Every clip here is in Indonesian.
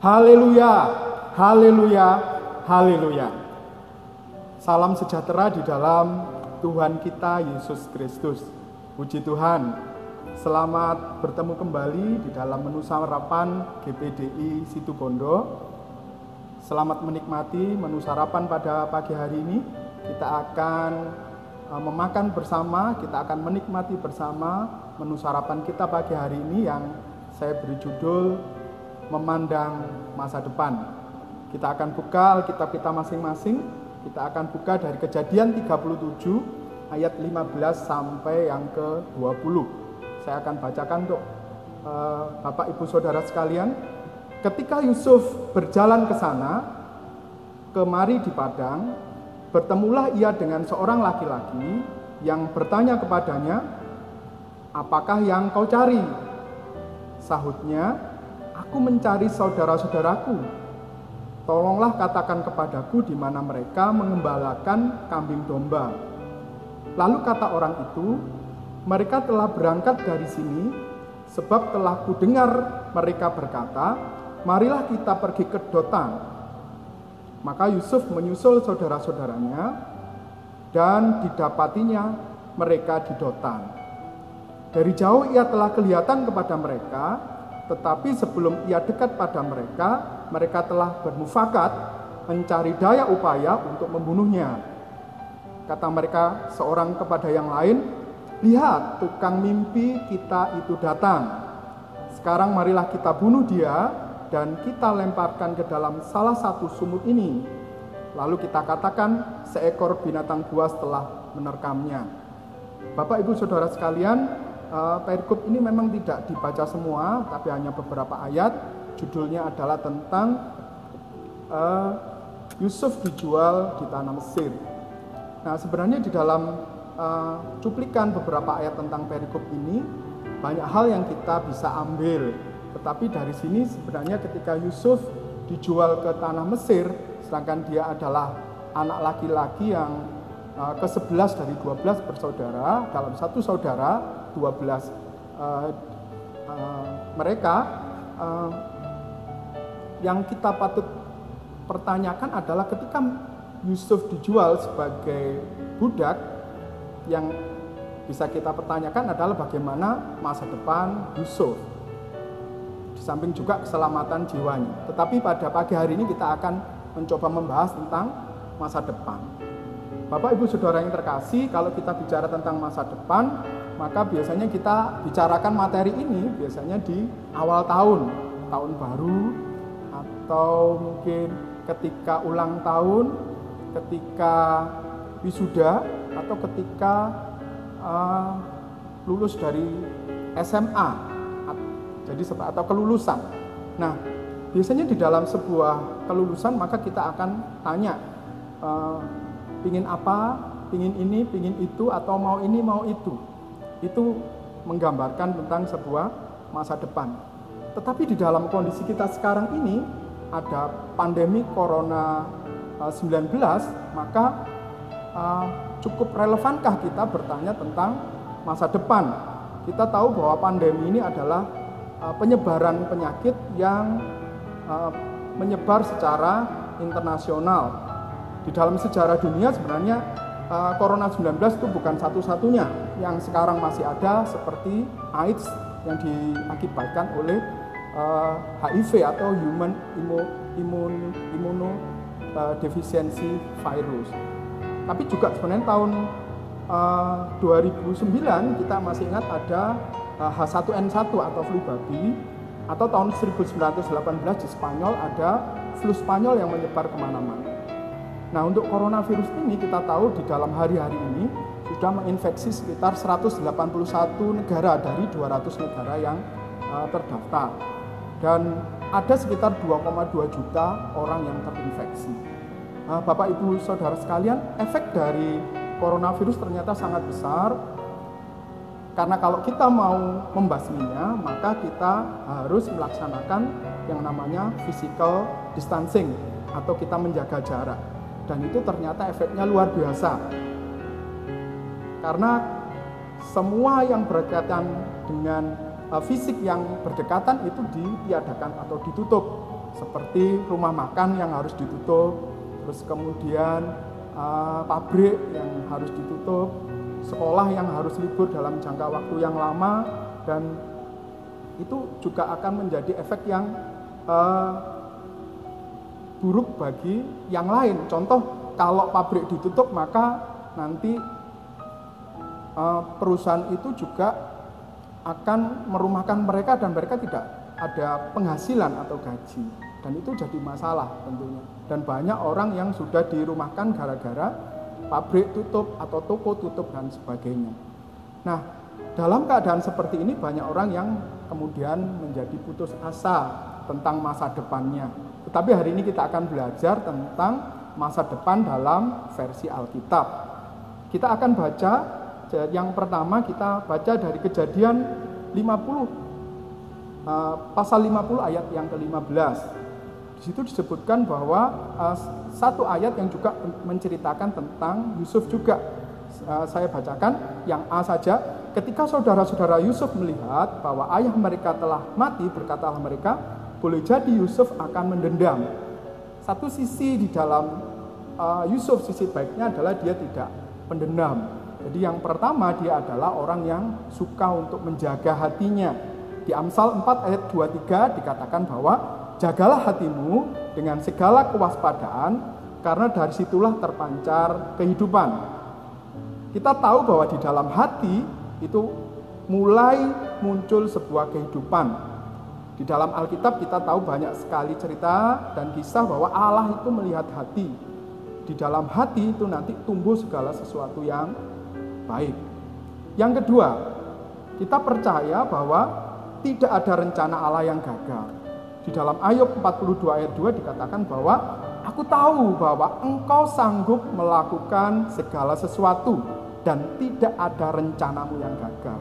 Haleluya, haleluya, haleluya. Salam sejahtera di dalam Tuhan kita Yesus Kristus. Puji Tuhan. Selamat bertemu kembali di dalam menu sarapan GPDI Situbondo. Selamat menikmati menu sarapan pada pagi hari ini. Kita akan memakan bersama, kita akan menikmati bersama menu sarapan kita pagi hari ini yang saya beri judul Memandang Masa Depan. Kita akan buka Alkitab kita masing-masing. Kita akan buka dari Kejadian 37 ayat 15 sampai yang ke-20. Saya akan bacakan untuk Bapak Ibu Saudara sekalian. Ketika Yusuf berjalan ke sana, kemari di padang, bertemulah ia dengan seorang laki-laki yang bertanya kepadanya, "Apakah yang kau cari?" Sahutnya, "Aku mencari saudara-saudaraku. Tolonglah katakan kepadaku di mana mereka mengembalakan kambing domba." Lalu kata orang itu, "Mereka telah berangkat dari sini, sebab telah kudengar mereka berkata, 'Marilah kita pergi ke Dotan.'" Maka Yusuf menyusul saudara-saudaranya, dan didapatinya mereka di Dotan. Dari jauh ia telah kelihatan kepada mereka, tetapi sebelum ia dekat pada mereka, mereka telah bermufakat mencari daya upaya untuk membunuhnya. Kata mereka seorang kepada yang lain, "Lihat, tukang mimpi kita itu datang. Sekarang marilah kita bunuh dia dan kita lemparkan ke dalam salah satu sumur ini. Lalu kita katakan seekor binatang buas telah menerkamnya." Bapak Ibu Saudara sekalian, perikop ini memang tidak dibaca semua, tapi hanya beberapa ayat. Judulnya adalah tentang Yusuf dijual di tanah Mesir. Nah, sebenarnya di dalam cuplikan beberapa ayat tentang perikop ini, banyak hal yang kita bisa ambil. Tetapi dari sini sebenarnya ketika Yusuf dijual ke tanah Mesir, sedangkan dia adalah anak laki-laki yang ke-11 dari 12 bersaudara, dalam satu saudara 12 mereka, yang kita patut pertanyakan adalah ketika Yusuf dijual sebagai budak, yang bisa kita pertanyakan adalah bagaimana masa depan Yusuf, di samping juga keselamatan jiwanya. Tetapi pada pagi hari ini kita akan mencoba membahas tentang masa depan. Bapak Ibu Saudara yang terkasih, kalau kita bicara tentang masa depan, maka biasanya kita bicarakan materi ini biasanya di awal tahun baru, atau mungkin ketika ulang tahun, ketika wisuda, atau ketika lulus dari SMA, jadi atau kelulusan. Nah, biasanya di dalam sebuah kelulusan maka kita akan tanya, pingin apa, pingin ini, pingin itu, atau mau ini, mau itu. Itu menggambarkan tentang sebuah masa depan. Tetapi di dalam kondisi kita sekarang ini, ada pandemi Corona 19, maka cukup relevankah kita bertanya tentang masa depan? Kita tahu bahwa pandemi ini adalah penyebaran penyakit yang menyebar secara internasional. Di dalam sejarah dunia sebenarnya Corona 19 itu bukan satu-satunya. Yang sekarang masih ada seperti AIDS yang diakibatkan oleh HIV atau Human Immunodeficiency Virus. Tapi juga sebenarnya tahun 2009 kita masih ingat ada H1N1 atau flu babi, atau tahun 1918 di Spanyol ada flu Spanyol yang menyebar kemana-mana. Nah, untuk coronavirus ini kita tahu di dalam hari-hari ini sudah menginfeksi sekitar 181 negara dari 200 negara yang terdaftar. Dan ada sekitar 2,2 juta orang yang terinfeksi. Bapak Ibu Saudara sekalian, efek dari coronavirus ternyata sangat besar. Karena kalau kita mau membasminya, maka kita harus melaksanakan yang namanya physical distancing, atau kita menjaga jarak. Dan itu ternyata efeknya luar biasa. Karena semua yang berkaitan dengan fisik yang berdekatan itu ditiadakan atau ditutup. seperti rumah makan yang harus ditutup, terus kemudian pabrik yang harus ditutup, sekolah yang harus libur dalam jangka waktu yang lama, dan itu juga akan menjadi efek yang buruk bagi yang lain. Contoh, kalau pabrik ditutup maka nanti perusahaan itu juga akan merumahkan mereka dan mereka tidak ada penghasilan atau gaji, dan itu jadi masalah tentunya. Dan banyak orang yang sudah dirumahkan gara-gara pabrik tutup atau toko tutup dan sebagainya. Nah, dalam keadaan seperti ini banyak orang yang kemudian menjadi putus asa tentang masa depannya. Tetapi hari ini kita akan belajar tentang masa depan dalam versi Alkitab. Kita akan baca, yang pertama kita baca dari Kejadian 50, pasal 50 ayat yang ke-15. Di situ disebutkan bahwa satu ayat yang juga menceritakan tentang Yusuf juga. Saya bacakan yang A saja. Ketika saudara-saudara Yusuf melihat bahwa ayah mereka telah mati, berkatalah mereka, boleh jadi Yusuf akan mendendam. Satu sisi di dalam Yusuf, sisi baiknya adalah dia tidak pendendam. Jadi yang pertama, dia adalah orang yang suka untuk menjaga hatinya. Di Amsal 4 ayat 23 dikatakan bahwa jagalah hatimu dengan segala kewaspadaan, karena dari situlah terpancar kehidupan. Kita tahu bahwa di dalam hati itu mulai muncul sebuah kehidupan. Di dalam Alkitab kita tahu banyak sekali cerita dan kisah bahwa Allah itu melihat hati. Di dalam hati itu nanti tumbuh segala sesuatu yang baik. Yang kedua, kita percaya bahwa tidak ada rencana Allah yang gagal. Di dalam Ayub 42 ayat 2 dikatakan bahwa aku tahu bahwa engkau sanggup melakukan segala sesuatu dan tidak ada rencanamu yang gagal.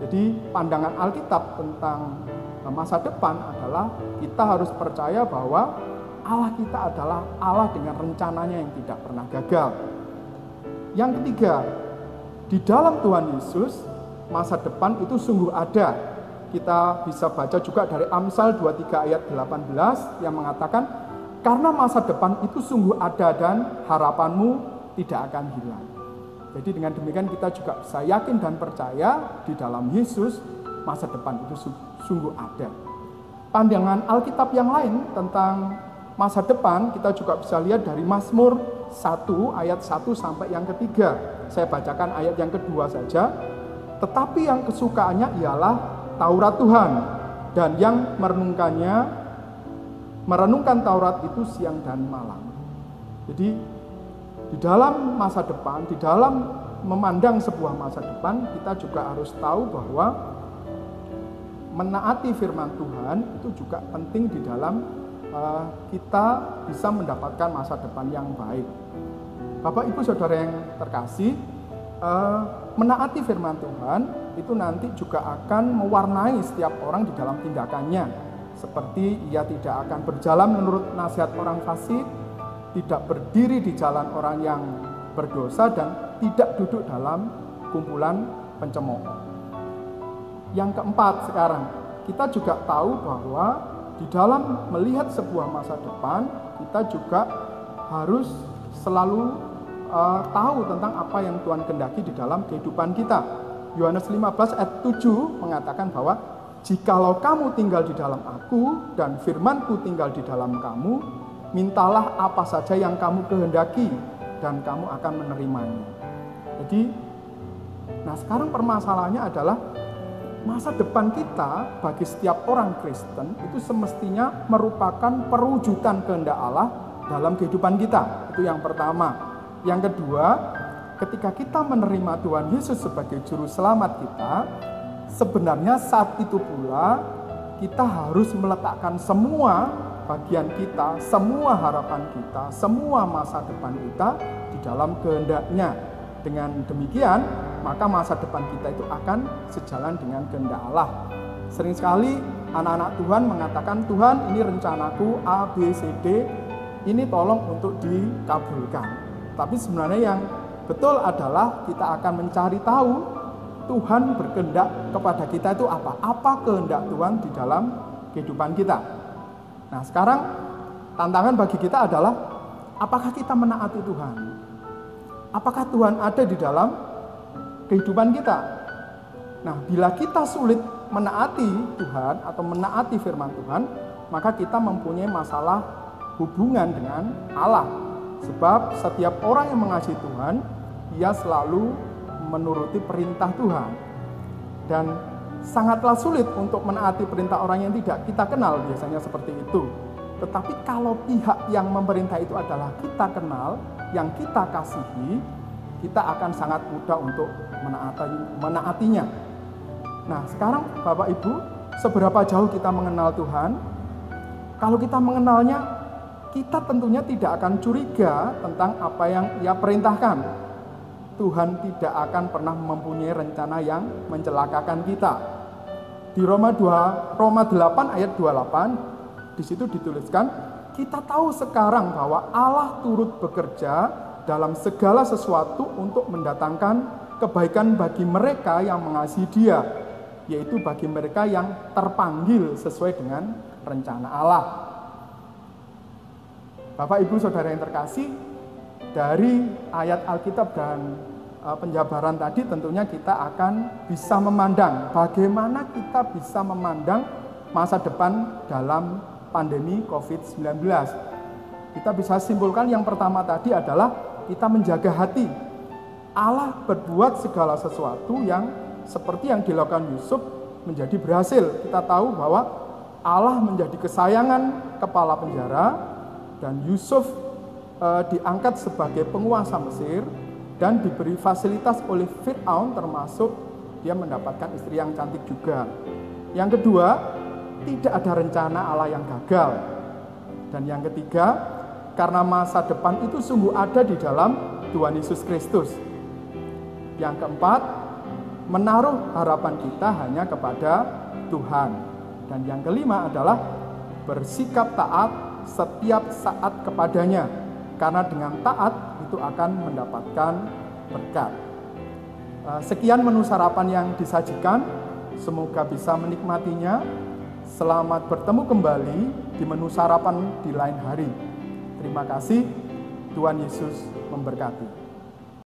Jadi pandangan Alkitab tentang masa depan adalah kita harus percaya bahwa Allah kita adalah Allah dengan rencananya yang tidak pernah gagal. Yang ketiga, di dalam Tuhan Yesus masa depan itu sungguh ada. Kita bisa baca juga dari Amsal 23 ayat 18 yang mengatakan, karena masa depan itu sungguh ada dan harapanmu tidak akan hilang. Jadi dengan demikian kita juga bisa yakin dan percaya di dalam Yesus masa depan itu sungguh ada. Pandangan Alkitab yang lain tentang masa depan kita juga bisa lihat dari Mazmur 1 ayat 1 sampai yang ketiga. Saya bacakan ayat yang kedua saja. Tetapi yang kesukaannya ialah Taurat Tuhan, dan yang merenungkan Taurat itu siang dan malam. Jadi di dalam masa depan, di dalam memandang sebuah masa depan, kita juga harus tahu bahwa menaati firman Tuhan itu juga penting di dalam kita bisa mendapatkan masa depan yang baik. Bapak Ibu Saudara yang terkasih, menaati firman Tuhan itu nanti juga akan mewarnai setiap orang di dalam tindakannya. Seperti ia tidak akan berjalan menurut nasihat orang fasik, tidak berdiri di jalan orang yang berdosa, dan tidak duduk dalam kumpulan pencemooh. Yang keempat sekarang, kita juga tahu bahwa di dalam melihat sebuah masa depan, kita juga harus selalu tahu tentang apa yang Tuhan kehendaki di dalam kehidupan kita. Yohanes 15 ayat 7 mengatakan bahwa jikalau kamu tinggal di dalam aku dan firman-Ku tinggal di dalam kamu, mintalah apa saja yang kamu kehendaki dan kamu akan menerimanya. Jadi, nah sekarang permasalahannya adalah masa depan kita bagi setiap orang Kristen itu semestinya merupakan perwujudan kehendak Allah dalam kehidupan kita. Itu yang pertama. Yang kedua, ketika kita menerima Tuhan Yesus sebagai juru selamat kita, sebenarnya saat itu pula kita harus meletakkan semua bagian kita, semua harapan kita, semua masa depan kita di dalam kehendak-Nya. Dengan demikian, maka masa depan kita itu akan sejalan dengan kehendak Allah. Sering sekali anak-anak Tuhan mengatakan, Tuhan ini rencanaku A, B, C, D, ini tolong untuk dikabulkan. Tapi sebenarnya yang betul adalah kita akan mencari tahu Tuhan berkehendak kepada kita itu apa? Apa kehendak Tuhan di dalam kehidupan kita? Nah, sekarang tantangan bagi kita adalah apakah kita menaati Tuhan? Apakah Tuhan ada di dalam kehidupan kita? Nah, bila kita sulit menaati Tuhan atau menaati firman Tuhan, maka kita mempunyai masalah hubungan dengan Allah. Sebab setiap orang yang mengasihi Tuhan, ia selalu menuruti perintah Tuhan. Dan sangatlah sulit untuk menaati perintah orang yang tidak kita kenal, biasanya seperti itu. Tetapi kalau pihak yang memerintah itu adalah kita kenal, yang kita kasihi, kita akan sangat mudah untuk menaatinya. Nah, sekarang Bapak Ibu, seberapa jauh kita mengenal Tuhan? Kalau kita mengenalnya, kita tentunya tidak akan curiga tentang apa yang Ia perintahkan. Tuhan tidak akan pernah mempunyai rencana yang mencelakakan kita. Di Roma 8 ayat 28, di situ dituliskan, kita tahu sekarang bahwa Allah turut bekerja dalam segala sesuatu untuk mendatangkan kebaikan bagi mereka yang mengasihi Dia, yaitu bagi mereka yang terpanggil sesuai dengan rencana Allah. Bapak, Ibu, Saudara yang terkasih, dari ayat Alkitab dan penjabaran tadi tentunya kita akan bisa memandang bagaimana kita bisa memandang masa depan dalam pandemi COVID-19. Kita bisa simpulkan yang pertama tadi adalah kita menjaga hati. Allah berbuat segala sesuatu yang seperti yang dilakukan Yusuf menjadi berhasil. Kita tahu bahwa Allah menjadi kesayangan kepala penjara dan Yusuf diangkat sebagai penguasa Mesir dan diberi fasilitas oleh Fir'aun, termasuk dia mendapatkan istri yang cantik juga. Yang kedua, tidak ada rencana Allah yang gagal. Dan yang ketiga, karena masa depan itu sungguh ada di dalam Tuhan Yesus Kristus. Yang keempat, menaruh harapan kita hanya kepada Tuhan. Dan yang kelima adalah bersikap taat setiap saat kepadanya, karena dengan taat itu akan mendapatkan berkat. Sekian menu sarapan yang disajikan, semoga bisa menikmatinya. Selamat bertemu kembali di menu sarapan di lain hari. Terima kasih, Tuhan Yesus memberkati.